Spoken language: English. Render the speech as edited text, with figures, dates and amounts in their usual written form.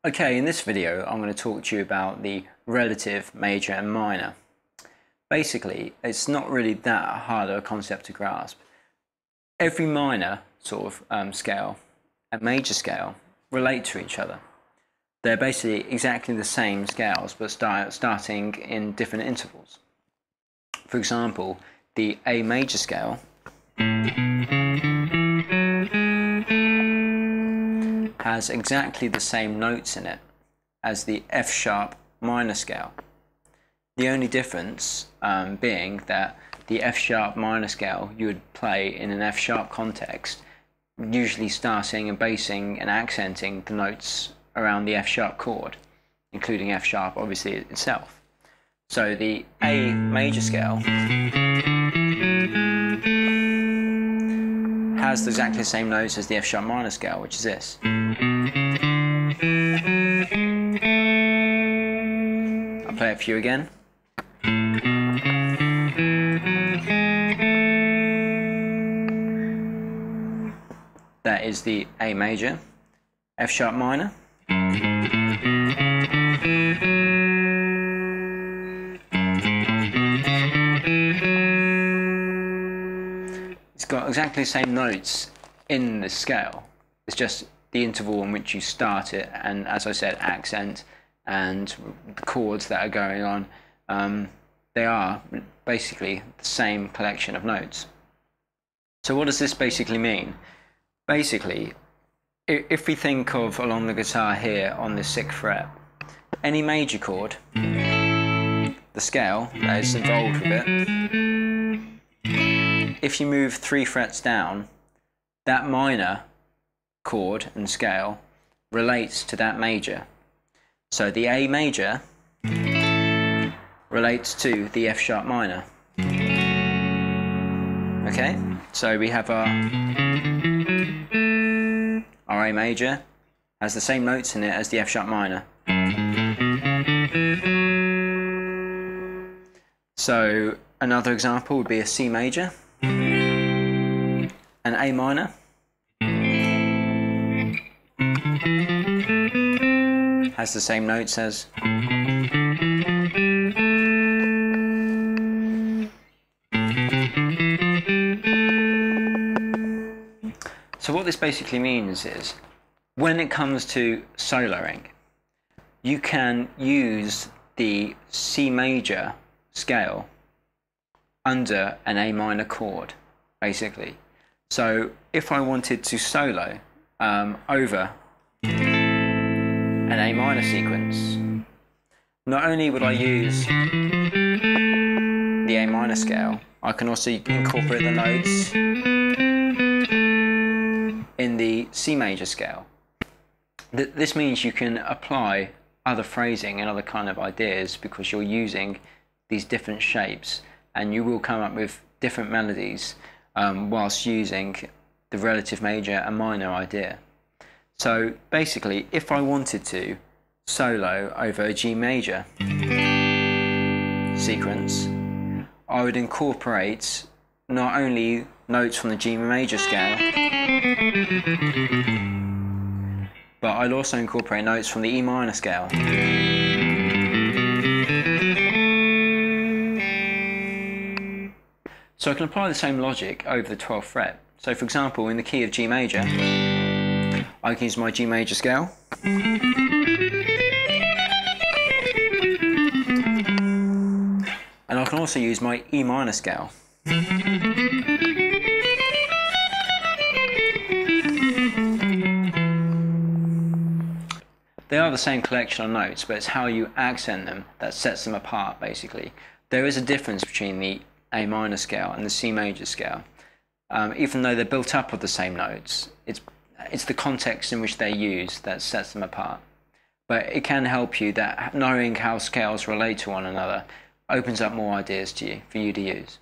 Okay, in this video I'm going to talk to you about the relative, major and minor. Basically, it's not really that hard of a concept to grasp. Every minor sort of scale and major scale relate to each other. They're basically exactly the same scales but starting in different intervals. For example, the A major scale has exactly the same notes in it as the F sharp minor scale. The only difference being that the F sharp minor scale you would play in an F sharp context, usually starting and basing and accenting the notes around the F sharp chord, including F sharp obviously itself. So the A major scale has exactly the same notes as the F sharp minor scale, which is this. I'll play it for you again. That is the A major, F sharp minor, it's got exactly the same notes in the scale. It's just the interval in which you start it, and as I said, accent and the chords that are going on, they are basically the same collection of notes. So what does this basically mean? Basically, if we think of along the guitar here on the 6th fret, any major chord, the scale that is involved with it, if you move 3 frets down, that minor chord and scale relates to that major. So the A major relates to the F sharp minor. Okay, so we have our A major has the same notes in it as the F sharp minor. So another example would be a C major, an A minor, has the same notes as So what this basically means is, when it comes to soloing, you can use the C major scale under an A minor chord, basically. So if I wanted to solo over an A minor sequence, not only would I use the A minor scale, I can also incorporate the notes in the C major scale. This means you can apply other phrasing and other kind of ideas because you're using these different shapes, and you will come up with different melodies whilst using the relative major and minor idea. So basically, if I wanted to solo over a G major sequence, I would incorporate not only notes from the G major scale, but I'll also incorporate notes from the E minor scale. So I can apply the same logic over the 12th fret. So for example, in the key of G major, I can use my G major scale, and I can also use my E minor scale. They are the same collection of notes, but it's how you accent them that sets them apart, basically. There is a difference between the A minor scale and the C major scale. Even though they're built up of the same notes, it's the context in which they're used that sets them apart. But it can help you that knowing how scales relate to one another opens up more ideas to you for you to use.